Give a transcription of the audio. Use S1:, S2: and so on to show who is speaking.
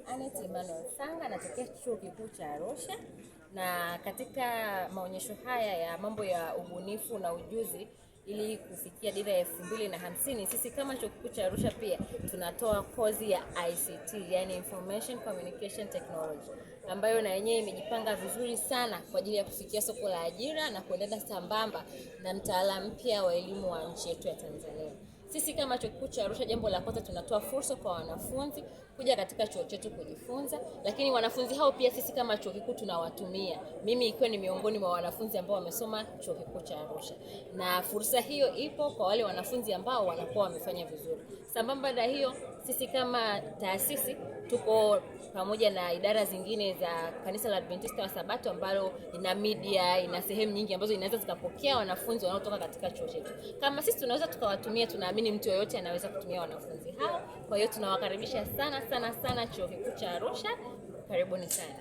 S1: Anet Emmanuel Sanga natokea Chuo Kikuu cha Arusha, na katika maonyesho haya ya mambo ya ubunifu na ujuzi ili kufikia dira ya 2050, sisi kama Chuo Kikuu cha Arusha pia tunatoa kozi ya ICT, yani Information Communication Technology, ambayo na yenyewe imejipanga vizuri sana kwa ajili ya kufikia soko la ajira na kuendana sambamba na mtaala mpya wa elimu wa nchi yetu ya Tanzania. Sisi kama Chuo Kikuu cha Arusha, jambo la kwanza, tunatoa fursa kwa wanafunzi kuja katika chuo chetu kujifunza, lakini wanafunzi hao pia sisi kama chuo kikuu tunawatumia. Mimi ikiwa ni miongoni mwa wanafunzi ambao wamesoma Chuo Kikuu cha Arusha, na fursa hiyo ipo kwa wale wanafunzi ambao wanakuwa wamefanya vizuri. Sambamba na hiyo, sisi kama taasisi tuko pamoja na idara zingine za Kanisa la Adventista wa Sabato ambalo ina media, ina sehemu nyingi ambazo inaweza zikapokea wanafunzi wanaotoka katika chuo chetu. Kama sisi tunaweza tukawatumia, tunaamini mtu yoyote anaweza kutumia wanafunzi hao. Kwa hiyo tunawakaribisha sana Chuo Kikuu cha Arusha. Karibuni sana.